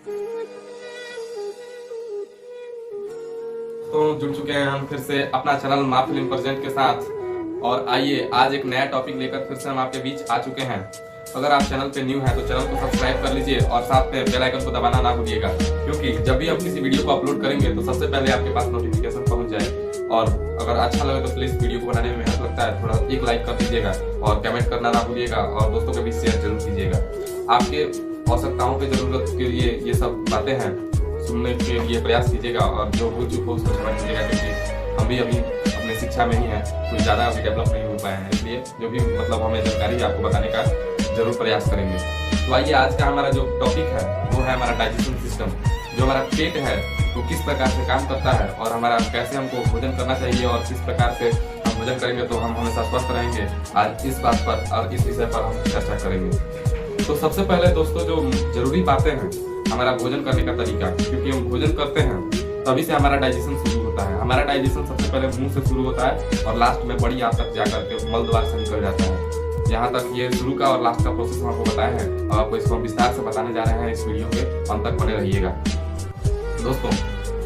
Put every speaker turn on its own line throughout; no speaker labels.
तो जुड़ चुके हैं हम फिर से अपना चैनल माँ फिल्म प्रेजेंट के साथ। और आइए आज एक नया टॉपिक लेकर फिर से हम आपके बीच आ चुके हैं। अगर आप चैनल पे न्यू हैं तो चैनल को सब्सक्राइब कर लीजिए और साथ में बेल आइकन को दबाना ना भूलिएगा, क्योंकि जब भी हम किसी वीडियो को अपलोड करेंगे तो सबसे पहले आपके पास नोटिफिकेशन पहुंच जाए। और अगर अच्छा लगे तो प्लीज वीडियो को बनाने में मेहनत लगता है, थोड़ा एक लाइक कर दीजिएगा और कमेंट करना ना भूलिएगा और दोस्तों के बीच शेयर जरूर कीजिएगा। आपके आवश्यकताओं की जरूरत के लिए ये सब बातें हैं, सुनने के लिए प्रयास कीजिएगा और जो भूल चूक हो उसको समझ लीजिएगा, क्योंकि हम भी अभी अपने शिक्षा में ही हैं, कुछ ज़्यादा अभी डेवलप नहीं हो पाए हैं, इसलिए जो भी मतलब हमें जानकारी है आपको बताने का जरूर प्रयास करेंगे। तो आइए आज का हमारा जो टॉपिक है वो है हमारा डाइजेशन सिस्टम। जो हमारा पेट है वो किस प्रकार से काम करता है और हमारा कैसे हमको भोजन करना चाहिए और किस प्रकार से हम भोजन करेंगे तो हम हमेशा स्वस्थ रहेंगे। आज इस बात पर और इस विषय पर हम चर्चा करेंगे। तो सबसे पहले दोस्तों जो जरूरी बातें हैं हमारा भोजन करने का तरीका, क्योंकि हम भोजन करते हैं तभी से हमारा डाइजेशन शुरू होता है। हमारा डाइजेशन सबसे पहले मुंह से शुरू होता है और लास्ट में बड़ी आंत तक जाकर के मल द्वार से निकल जाता है। यहाँ तक ये शुरू का और लास्ट का प्रोसेस हम आपको बताए हैं और आपको इसको विस्तार से बताने जा रहे हैं। इस वीडियो के अंत तक बने रहिएगा। दोस्तों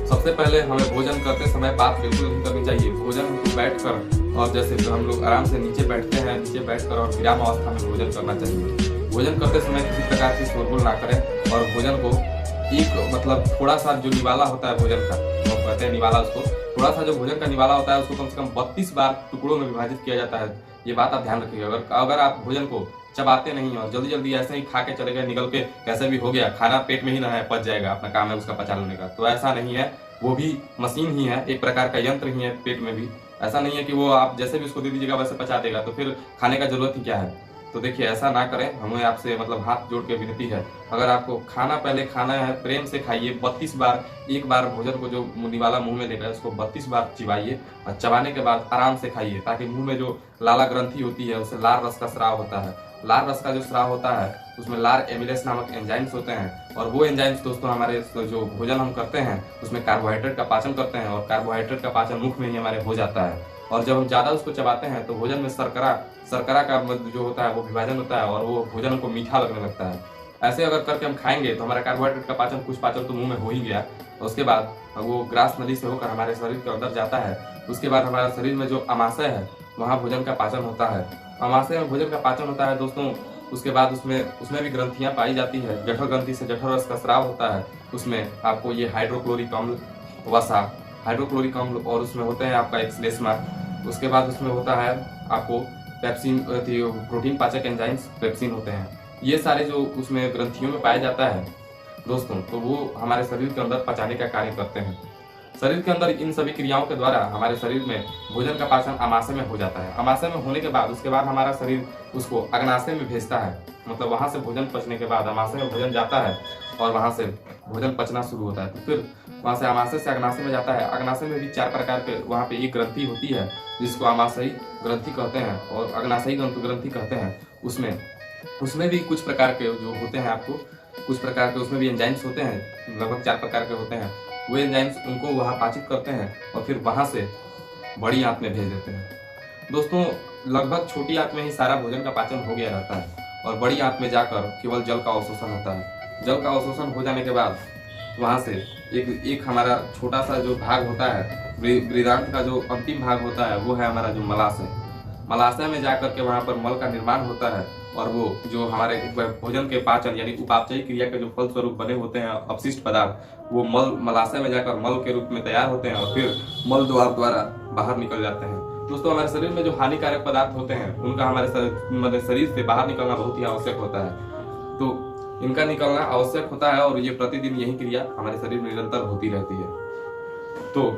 सबसे पहले हमें भोजन करते समय बात बिल्कुल नहीं करनी चाहिए। भोजन हमको बैठ कर और जैसे हम लोग आराम से नीचे बैठते हैं, नीचे बैठकर और विराम अवस्था में भोजन करना चाहिए। भोजन करते समय किसी प्रकार की शोरगुल ना करें और भोजन को एक मतलब थोड़ा सा जो निवाला होता है भोजन का, वो कहते हैं निवाला, उसको थोड़ा सा जो भोजन का निवाला होता है उसको कम से कम 32 बार टुकड़ों में विभाजित किया जाता है। ये बात आप ध्यान रखिएगा। अगर आप भोजन को चबाते नहीं और जल्दी जल्दी ऐसे ही खा के चले गए, निकल के कैसे भी हो गया, खाना पेट में ही ना है, पच जाएगा, अपना काम है उसका पचा लेने का, तो ऐसा नहीं है। वो भी मशीन ही है, एक प्रकार का यंत्र ही है पेट में भी। ऐसा नहीं है कि वो आप जैसे भी उसको दे दीजिएगा वैसे पचा देगा, तो फिर खाने का जरूरत ही क्या है। तो देखिए ऐसा ना करें, हमें आपसे मतलब हाथ जोड़ के विनती है। अगर आपको खाना पहले खाना है प्रेम से खाइए। 32 बार, एक बार भोजन को जो निवाला मुंह में लेकर उसको 32 बार चिबाइए और चबाने के बाद आराम से खाइए, ताकि मुंह में जो लाला ग्रंथि होती है उससे लार रस का स्राव होता है। लार रस का जो स्राव होता है उसमें लार एमिलेस नामक एंजाइम्स होते हैं और वो एंजाइम्स दोस्तों हमारे जो भोजन हम करते हैं उसमें कार्बोहाइड्रेट का पाचन करते हैं और कार्बोहाइड्रेट का पाचन मुख में ही हमारे हो जाता है। और जब हम ज्यादा उसको चबाते हैं तो भोजन में शर्करा का जो होता है वो विभाजन होता है और वो भोजन को मीठा लगने लगता है। ऐसे अगर करके हम खाएंगे तो हमारा कार्बोहाइड्रेट का पाचन, कुछ पाचन तो मुंह में हो ही गया, उसके बाद वो ग्रास नली से होकर हमारे शरीर के अंदर जाता है। उसके बाद हमारे शरीर में जो अमाशय है वहाँ भोजन का पाचन होता है। अमाशय में भोजन का पाचन होता है दोस्तों। उसके बाद उसमें भी ग्रंथियां पाई जाती है। जठर ग्रंथि से जठर रस का स्राव होता है। उसमें आपको ये हाइड्रोक्लोरिक अम्ल, वसा, हाइड्रोक्लोरिक अम्ल और उसमें होते हैं आपका एक्सलेस्मा। उसके बाद उसमें होता है आपको पेप्सिन, प्रोटीन पाचक एंजाइम्स पेप्सिन होते हैं। ये सारे जो उसमें ग्रंथियों में पाया जाता है दोस्तों, तो वो हमारे शरीर के अंदर पचाने का कार्य करते हैं। शरीर के अंदर इन सभी क्रियाओं के द्वारा हमारे शरीर में भोजन का पाचन अमाशय में हो जाता है। अमाशय में होने के बाद उसके बाद हमारा शरीर उसको अग्नाशय में भेजता है। मतलब वहां से भोजन पचने के बाद अमाशय में भोजन जाता है और वहां से भोजन पचना शुरू होता है। तो फिर वहां से अमाशय से अग्नाशय में जाता है। अग्नाशय में भी 4 प्रकार के वहाँ पे एक ग्रंथि होती है जिसको अमाशयी ग्रंथि कहते हैं और अग्नाशयी ग्रंथि कहते हैं। उसमें भी कुछ प्रकार के जो होते हैं, आपको कुछ प्रकार के उसमें भी एंजाइम्स होते हैं, लगभग 4 प्रकार के होते हैं। वो एंजाइम्स उनको वहाँ पाचित करते हैं और फिर वहाँ से बड़ी आंत में भेज देते हैं। दोस्तों लगभग छोटी आंत में ही सारा भोजन का पाचन हो गया रहता है और बड़ी आंत में जाकर केवल जल का अवशोषण होता है। जल का अवशोषण हो जाने के बाद वहाँ से एक हमारा छोटा सा जो भाग होता है, बृहदांत का जो अंतिम भाग होता है वो है हमारा जो मलाशय। मलाशय में जाकर के वहाँ पर मल का निर्माण होता है और वो जो हमारे भोजन के पाचन यानी उपापचयी क्रिया के जो फल स्वरूप बने होते हैं अपशिष्ट पदार्थ, वो मलाशय में जाकर मल के रूप में तैयार होते हैं और फिर मल द्वारा बाहर निकल जाते हैं। दोस्तों हमारे शरीर में जो हानिकारक पदार्थ होते हैं उनका हमारे शरीर से बाहर निकलना बहुत ही आवश्यक होता है। तो इनका निकलना आवश्यक होता है और ये प्रतिदिन यही क्रिया हमारे शरीर में निरंतर होती रहती है। तो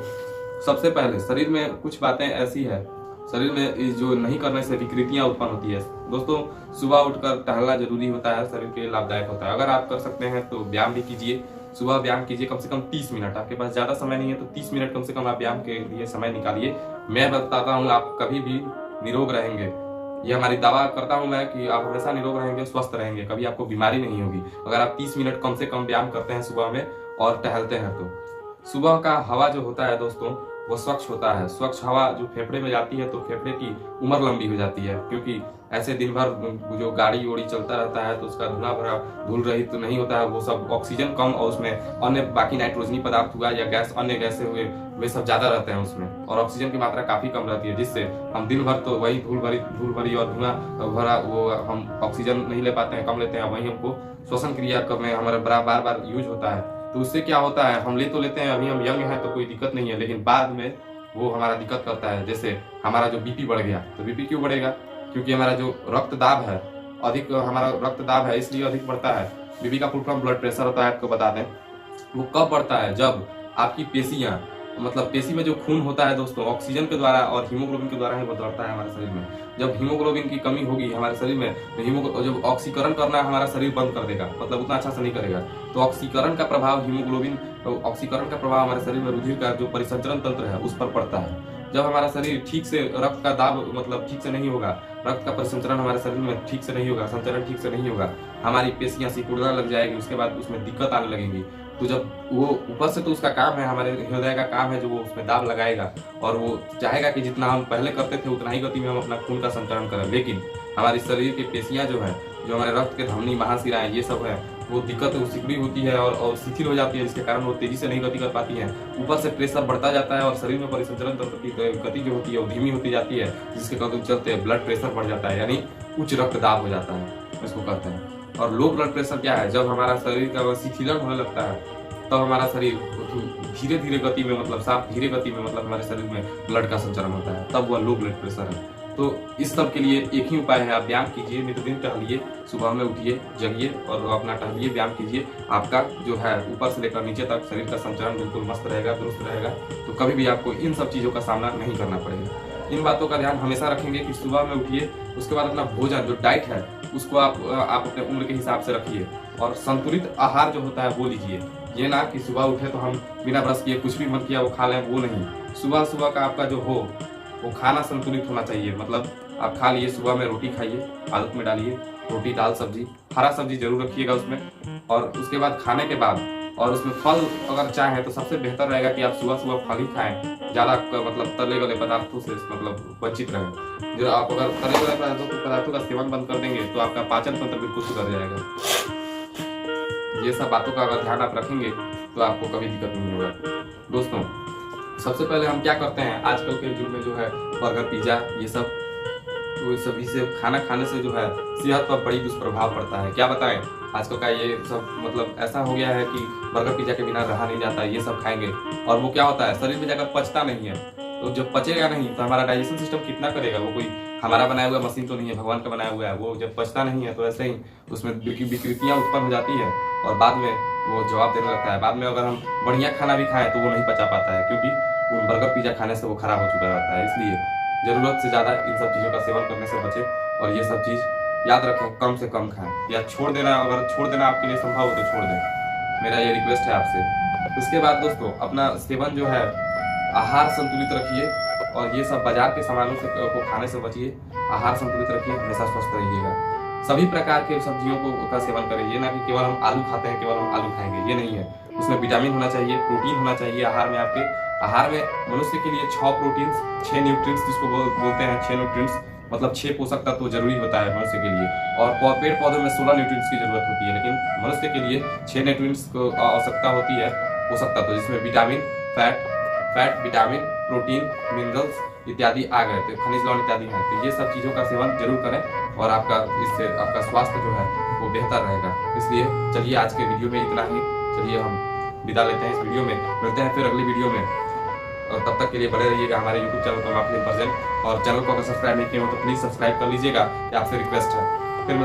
सबसे पहले शरीर में कुछ बातें ऐसी है, शरीर में जो नहीं करने से विकृतियां उत्पन्न होती है। दोस्तों सुबह उठकर टहलना जरूरी होता है, शरीर के लिए लाभदायक होता है। अगर आप कर सकते हैं तो व्यायाम भी कीजिए। सुबह व्यायाम कीजिए कम से कम 30 मिनट। आपके पास ज्यादा समय नहीं है तो 30 मिनट कम से कम आप व्यायाम के लिए समय निकालिए। मैं बताता हूँ आप कभी भी निरोग रहेंगे। ये हमारी दावा करता हूँ मैं कि आप हमेशा निरोग रहेंगे, स्वस्थ रहेंगे, कभी आपको बीमारी नहीं होगी अगर आप 30 मिनट कम से कम व्यायाम करते हैं सुबह में और टहलते हैं। तो सुबह का हवा जो होता है दोस्तों वो स्वच्छ होता है। स्वच्छ हवा जो फेफड़े में जाती है तो फेफड़े की उम्र लंबी हो जाती है, क्योंकि ऐसे दिन भर जो गाड़ी वोड़ी चलता रहता है तो उसका धुआं भरा धूल रहित तो नहीं होता है, वो सब ऑक्सीजन कम और उसमें अन्य बाकी नाइट्रोजनी पदार्थ हुआ या गैस अन्य गैसें हुए वे सब ज्यादा रहते हैं उसमें, और ऑक्सीजन की मात्रा काफी कम रहती है, जिससे हम दिन भर तो वही धूल भरी और धुआं भरा वो हम ऑक्सीजन नहीं ले पाते हैं, कम लेते हैं, वही हमको श्वसन क्रिया में हमारा बार बार यूज होता है। तो उससे क्या होता है, हम ले तो लेते हैं, अभी हम यंग हैं तो कोई दिक्कत नहीं है, लेकिन बाद में वो हमारा दिक्कत करता है। जैसे हमारा जो बीपी बढ़ गया, तो बीपी क्यों बढ़ेगा, क्योंकि हमारा जो रक्तदाब है अधिक, हमारा रक्तदाब है इसलिए अधिक बढ़ता है। बीपी का फुल फॉर्म ब्लड प्रेशर होता है, आपको बता दें। वो कब बढ़ता है, जब आपकी पेशियां, मतलब पेशी में जो खून होता है दोस्तों, ऑक्सीजन के द्वारा और हीमोग्लोबिन के द्वारा ही बढ़ता है हमारे शरीर में। जब हीमोग्लोबिन की कमी होगी हमारे शरीर में तो जब ऑक्सीकरण करना हमारा शरीर बंद कर देगा, मतलब उतना अच्छा से नहीं करेगा, तो ऑक्सीकरण का प्रभाव ऑक्सीकरण का प्रभाव हमारे शरीर में रुधिर का जो परिसंचरण तंत्र है उस पर पड़ता है। जब हमारा शरीर ठीक से रक्त का दाब मतलब ठीक से नहीं होगा, रक्त का परिसंचरण हमारे शरीर में ठीक से नहीं होगा, संचरण ठीक से नहीं होगा, हमारी पेशियां सिकुड़ना लग जाएगी, उसके बाद उसमें दिक्कत आने लगेगी। तो जब वो ऊपर से तो उसका काम है, हमारे हृदय का काम है जो वो उसमें दाब लगाएगा और वो चाहेगा कि जितना हम पहले करते थे उतना ही गति में हम अपना खून का संचरण करें, लेकिन हमारे शरीर की पेशियां जो है, जो हमारे रक्त के धमनी महाशिराएं ये सब है, वो दिक्कत सिकुड़ी होती है और शिथिल हो जाती है, जिसके कारण वो तेजी से नहीं गति कर पाती है। ऊपर से प्रेशर बढ़ता जाता है और शरीर में परिसंचरण तंत्र की गति जो होती है वो धीमी होती जाती है, जिसके कारण चलते ब्लड प्रेशर बढ़ जाता है, यानी उच्च रक्तदाब हो जाता है, इसको कहते हैं। और लो ब्लड प्रेशर क्या है, जब हमारा शरीर का शिथिलन होने लगता है तब हमारा शरीर धीरे धीरे गति में, मतलब साफ धीरे गति में, मतलब हमारे शरीर में ब्लड का संचरण होता है, तब वह लो ब्लड प्रेशर है। तो इस सब के लिए एक ही उपाय है, आप व्यायाम कीजिए, नित्यदिन टहलिए, सुबह में उठिए, जगिए और अपना टहलिए, व्यायाम कीजिए। आपका जो है ऊपर से लेकर नीचे तक शरीर का संचरण बिल्कुल मस्त रहेगा, दुरुस्त रहेगा, तो कभी भी आपको इन सब चीज़ों का सामना नहीं करना पड़ेगा। इन बातों का ध्यान हमेशा रखेंगे कि सुबह में उठिए, उसके बाद अपना भोजन जो डाइट है उसको आप अपने उम्र के हिसाब से रखिए और संतुलित आहार जो होता है वो लीजिए। ये ना कि सुबह उठे तो हम बिना ब्रश किए कुछ भी मन किया वो खा लें, वो नहीं। सुबह का आपका जो हो वो खाना संतुलित होना चाहिए, मतलब आप खा लिए, सुबह में रोटी खाइए, आदत में डालिए, रोटी दाल सब्जी, हरा सब्जी जरूर रखिएगा उसमें, और उसके बाद खाने के बाद और उसमें फल अगर चाहें तो सबसे बेहतर रहेगा कि आप सुबह फल ही खाएं, ज़्यादा मतलब तले वाले पदार्थों से मतलब वंचित रहें। जो आप अगर तले वाले पदार्थों का सेवन बंद कर देंगे तो आपका पाचन तंत्र बिल्कुल सुधर जाएगा। ये सब बातों का अगर ध्यान आप रखेंगे तो आपको कभी दिक्कत नहीं होगा। दोस्तों, सबसे पहले हम क्या करते हैं आजकल के युग में, जो है बर्गर पिज्जा ये सब, तो सभी से खाना खाने से जो है सेहत पर बड़ी दुष्प्रभाव पड़ता है। क्या बताएं, आजकल का ये सब मतलब ऐसा हो गया है कि बर्गर पिज्जा के बिना रहा नहीं जाता, ये सब खाएंगे और वो क्या होता है, शरीर में जाकर पचता नहीं है। तो जब पचेगा नहीं तो हमारा डाइजेशन सिस्टम कितना करेगा, वो कोई हमारा बनाया हुआ मशीन तो नहीं है, भगवान का बनाया हुआ है। वो जब पचता नहीं है तो ऐसे ही उसमें विकृतियाँ उत्पन्न हो जाती है और बाद में वो जवाब देने लगता है। बाद में अगर हम बढ़िया खाना भी खाएं तो वो नहीं पचा पाता है, क्योंकि वो बर्गर पिज्जा खाने से वो खराब हो चुका रहता है। इसलिए जरूरत से ज़्यादा इन सब चीज़ों का सेवन करने से बचें और ये सब चीज़ याद रखें, कम से कम खाएं या छोड़ देना, अगर छोड़ देना आपके लिए संभव हो तो छोड़ दें, मेरा ये रिक्वेस्ट है आपसे। उसके बाद दोस्तों, अपना सेवन जो है आहार संतुलित रखिए और ये सब बाजार के सामानों से को खाने से बचिए, आहार संतुलित रखिए, हमेशा स्वस्थ रहिएगा। सभी प्रकार के सब्जियों का सेवन करें, ये ना कि केवल हम आलू खाते हैं, केवल हम आलू खाएंगे, ये नहीं है। उसमें विटामिन होना चाहिए, प्रोटीन होना चाहिए आहार में। आपके आहार में मनुष्य के लिए 6 प्रोटीन्स, 6 न्यूट्रिएंट्स जिसको बोलते हैं, 6 न्यूट्रिएंट्स मतलब 6 पोषक तत्व जरूरी होता है मनुष्य के लिए, और पेड़ पौधों में 16 न्यूट्रिएंट्स की जरूरत होती है, लेकिन मनुष्य के लिए 6 न्यूट्रिएंट्स को आवश्यकता होती है पोषक तत्व, जिसमें vitamin, fat, vitamin, protein, minerals इत्यादि आ गए, तो खनिज लवण इत्यादि हैं। तो ये सब चीज़ों का सेवन जरूर करें और इससे आपका स्वास्थ्य जो है वो बेहतर रहेगा। इसलिए चलिए आज के वीडियो में इतना ही, चलिए हम विदा लेते हैं इस वीडियो में, मिलते हैं फिर अगली वीडियो में, और तब तक के लिए बने रहिएगा हमारे YouTube चैनल पर माफिलिन परसेंट, और चैनल को अगर सब्सक्राइब नहीं किए हो तो प्लीज़ सब्सक्राइब कर लीजिएगा, ये आपसे रिक्वेस्ट है। फिर